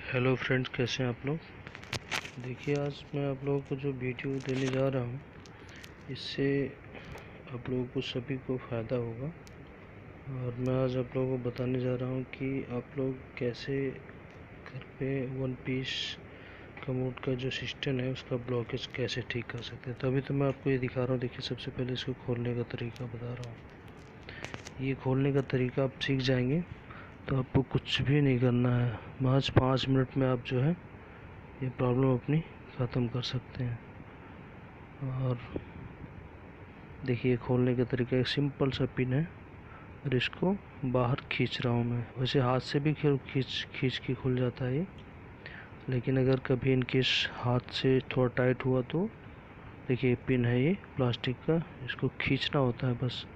Hello friends, कैसे हैं आप लोग। देखिए, आज मैं आप लोगों को जो वीडियो देने जा रहा हूँ, इससे आप लोगों को सभी को फ़ायदा होगा। और मैं आज आप लोगों को बताने जा रहा हूँ कि आप लोग कैसे घर पे वन पीस कमोड का जो सिस्टम है उसका ब्लॉकेज कैसे ठीक कर सकते हैं। तो अभी तो मैं आपको ये दिखा रहा हूँ। देखिए, सबसे पहले इसको खोलने का तरीका बता रहा हूँ। ये खोलने का तरीका आप सीख जाएंगे तो आपको कुछ भी नहीं करना है। महज 5 मिनट में आप जो है ये प्रॉब्लम अपनी ख़त्म कर सकते हैं। और देखिए, खोलने का तरीका एक सिंपल सा पिन है और इसको बाहर खींच रहा हूँ मैं। वैसे हाथ से भी खींच के खुल जाता है ये, लेकिन अगर कभी इनकेस हाथ से थोड़ा टाइट हुआ तो देखिए, पिन है ये प्लास्टिक का, इसको खींचना होता है बस।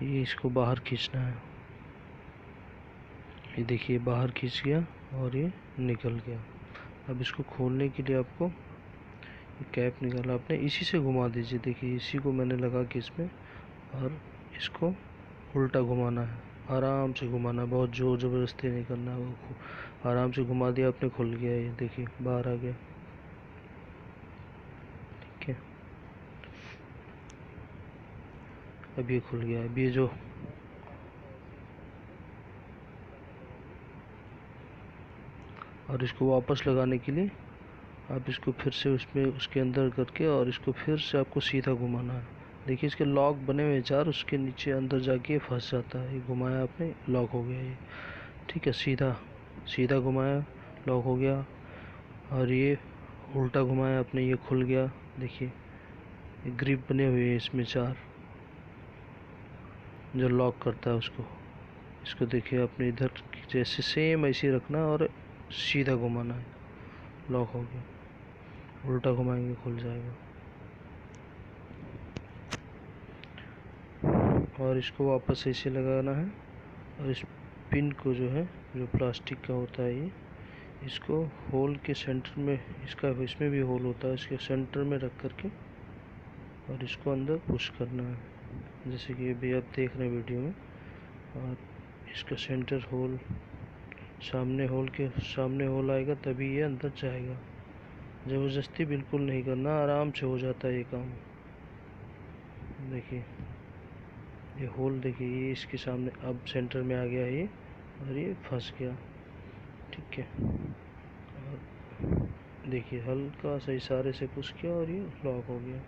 ये इसको बाहर खींचना है। ये देखिए, बाहर खींच गया और ये निकल गया। अब इसको खोलने के लिए आपको कैप निकाला आपने, इसी से घुमा दीजिए। देखिए, इसी को मैंने लगा के इसमें, और इसको उल्टा घुमाना है। आराम से घुमाना है, बहुत ज़ोर ज़बरदस्ती नहीं करना है। वो आराम से घुमा दिया आपने, खुल गया। ये देखिए, बाहर आ गया। ठीक है, अब ये खुल गया। अब ये जो और इसको वापस लगाने के लिए आप इसको फिर से उसमें उसके अंदर करके और इसको फिर से आपको सीधा घुमाना है। देखिए, इसके लॉक बने हुए चार, उसके नीचे अंदर जाके फंस जाता है। ये घुमाया आपने, लॉक हो गया ये। ठीक है, सीधा सीधा घुमाया, लॉक हो गया। और ये उल्टा घुमाया आपने, ये खुल गया। देखिए, ये ग्रिप बने हुए हैं इसमें चार, जो लॉक करता है उसको। इसको देखिए, आपने इधर जैसे सेम ऐसे ही रखना और सीधा घुमाना है, लॉक हो गया। उल्टा घुमाएंगे, खुल जाएगा। और इसको वापस ऐसे लगाना है और इस पिन को जो है, जो प्लास्टिक का होता है ये, इसको होल के सेंटर में, इसमें भी होल होता है, इसके सेंटर में रख करके और इसको अंदर पुश करना है, जैसे कि अभी आप देख रहे हैं वीडियो में। और इसका सेंटर होल, सामने होल आएगा तभी ये अंदर जाएगा। ज़बरदस्ती बिल्कुल नहीं करना, आराम से हो जाता है ये काम। देखिए, ये होल देखिए, ये इसके सामने अब सेंटर में आ गया ये, और ये फंस गया। ठीक है, और देखिए, हल्का सा इशारे से पुश किया और ये लॉक हो गया।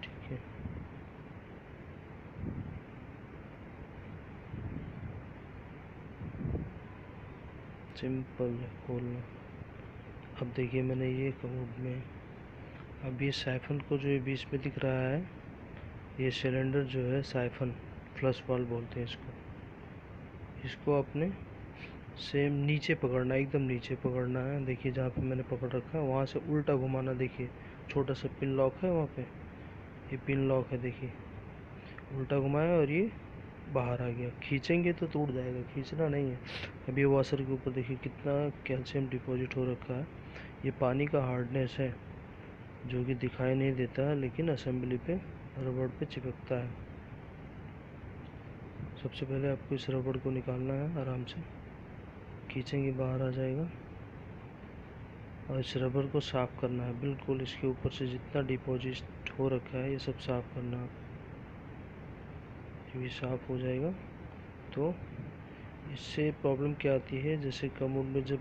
ठीक है, सिंपल है खोलना। अब देखिए, मैंने ये कमोड में, अब ये साइफन को जो ये बीच में दिख रहा है, ये सिलेंडर जो है साइफन, फ्लश वाल्व बोलते हैं इसको। इसको अपने सेम नीचे पकड़ना, एकदम नीचे पकड़ना है। देखिए, जहाँ पे मैंने पकड़ रखा है वहाँ से उल्टा घुमाना। देखिए, छोटा सा पिन लॉक है वहाँ पे, ये पिन लॉक है। देखिए, उल्टा घुमाया और ये बाहर आ गया। खींचेंगे तो टूट जाएगा, खींचना नहीं है। अभी वॉशर के ऊपर देखिए कितना कैल्शियम डिपॉजिट हो रखा है। ये पानी का हार्डनेस है जो कि दिखाई नहीं देता है, लेकिन असेंबली पे रबड़ पे चिपकता है। सबसे पहले आपको इस रबड़ को निकालना है, आराम से खींचेंगे बाहर आ जाएगा। और इस रबड़ को साफ़ करना है बिल्कुल, इसके ऊपर से जितना डिपॉजिट हो रखा है ये सब साफ़ करना है। जब ये साफ़ हो जाएगा तो इससे प्रॉब्लम क्या आती है, जैसे कमोड में जब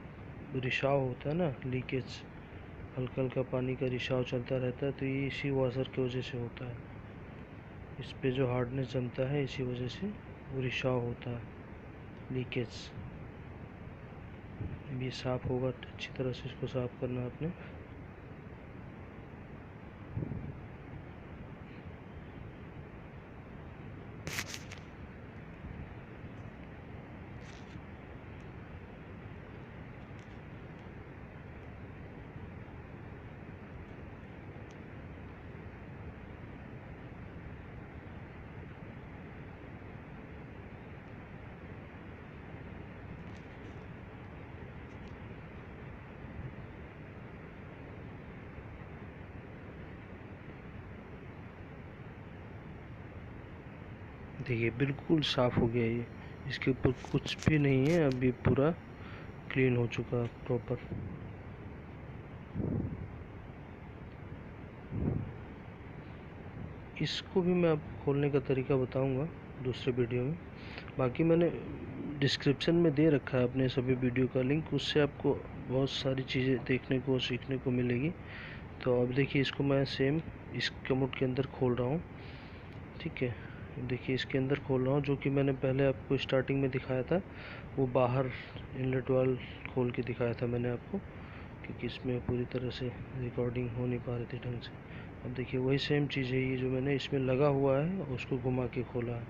रिसाव होता है ना, लीकेज, हल्का हल्का पानी का रिसाव चलता रहता है, तो ये इसी वॉशर की वजह से होता है। इस पे जो हार्डनेस जमता है, इसी वजह से वो रिसाव होता है, लीकेज। ये साफ़ होगा, अच्छी तरह से इसको साफ़ करना है आपने। देखिए, बिल्कुल साफ़ हो गया ये, इसके ऊपर कुछ भी नहीं है। अब ये पूरा क्लीन हो चुका प्रॉपर। इसको भी मैं आपको खोलने का तरीका बताऊंगा दूसरे वीडियो में। बाकी मैंने डिस्क्रिप्शन में दे रखा है अपने सभी वीडियो का लिंक, उससे आपको बहुत सारी चीज़ें देखने को सीखने को मिलेगी। तो अब देखिए इसको मैं सेम इस कमोड के अंदर खोल रहा हूँ। ठीक है, देखिए इसके अंदर खोल रहा हूँ, जो कि मैंने पहले आपको स्टार्टिंग में दिखाया था, वो बाहर इनलेट वाल्व खोल के दिखाया था मैंने आपको, क्योंकि इसमें पूरी तरह से रिकॉर्डिंग हो नहीं पा रही थी ढंग से। अब देखिए वही सेम चीज़ है, ये जो मैंने इसमें लगा हुआ है उसको घुमा के खोला है।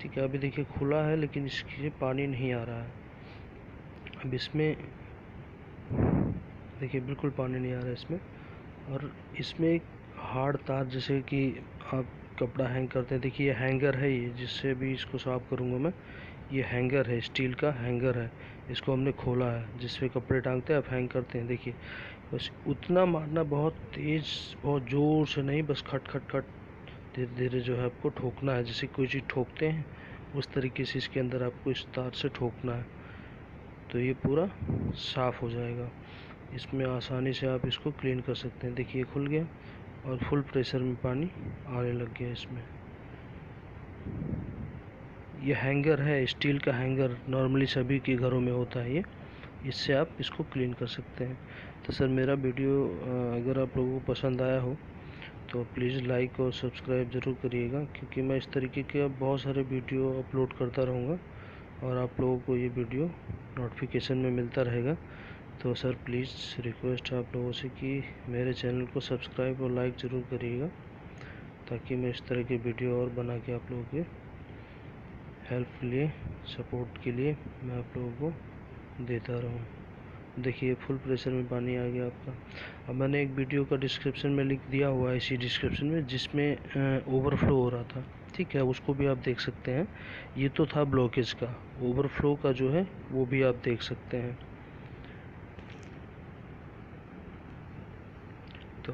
ठीक है, अभी देखिए खुला है लेकिन इसके पानी नहीं आ रहा है। अब इसमें देखिए बिल्कुल पानी नहीं आ रहा है इसमें। और इसमें एक हार्ड तार, जैसे कि आप कपड़ा हैंग करते हैं, देखिए ये हैंगर है, ये जिससे भी इसको साफ़ करूँगा मैं, ये हैंगर है, स्टील का हैंगर है। इसको हमने खोला है, जिसपे कपड़े टांगते हैं, आप हैंग करते हैं। देखिए बस उतना मारना, बहुत तेज़ बहुत ज़ोर से नहीं, बस खट खट खट धीरे धीरे जो है आपको ठोकना है, जैसे कोई चीज़ ठोकते हैं उस तरीके से इसके अंदर आपको इस तार से ठोकना है, तो ये पूरा साफ़ हो जाएगा। इसमें आसानी से आप इसको क्लीन कर सकते हैं। देखिए खुल गया और फुल प्रेशर में पानी आने लग गया इसमें। ये हैंगर है, स्टील का हैंगर, नॉर्मली सभी के घरों में होता है ये, इससे आप इसको क्लीन कर सकते हैं। तो सर मेरा वीडियो अगर आप लोगों को पसंद आया हो तो प्लीज़ लाइक और सब्सक्राइब ज़रूर करिएगा, क्योंकि मैं इस तरीके के अब बहुत सारे वीडियो अपलोड करता रहूँगा और आप लोगों को ये वीडियो नोटिफिकेशन में मिलता रहेगा। तो सर प्लीज़ रिक्वेस्ट है आप लोगों से कि मेरे चैनल को सब्सक्राइब और लाइक ज़रूर करिएगा, ताकि मैं इस तरह के वीडियो और बना के आप लोगों के हेल्प के लिए, सपोर्ट के लिए मैं आप लोगों को देता रहूँ। देखिए फुल प्रेशर में पानी आ गया आपका। अब मैंने एक वीडियो का डिस्क्रिप्शन में लिंक दिया हुआ है, इसी डिस्क्रिप्शन में, जिसमें ओवरफ्लो हो रहा था। ठीक है, उसको भी आप देख सकते हैं। ये तो था ब्लॉकेज का, ओवरफ्लो का जो है वो भी आप देख सकते हैं। तो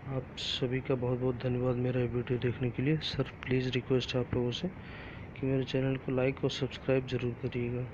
आप सभी का बहुत बहुत धन्यवाद मेरा वीडियो देखने के लिए। सर प्लीज़ रिक्वेस्ट है आप लोगों से कि मेरे चैनल को लाइक और सब्सक्राइब ज़रूर करिएगा।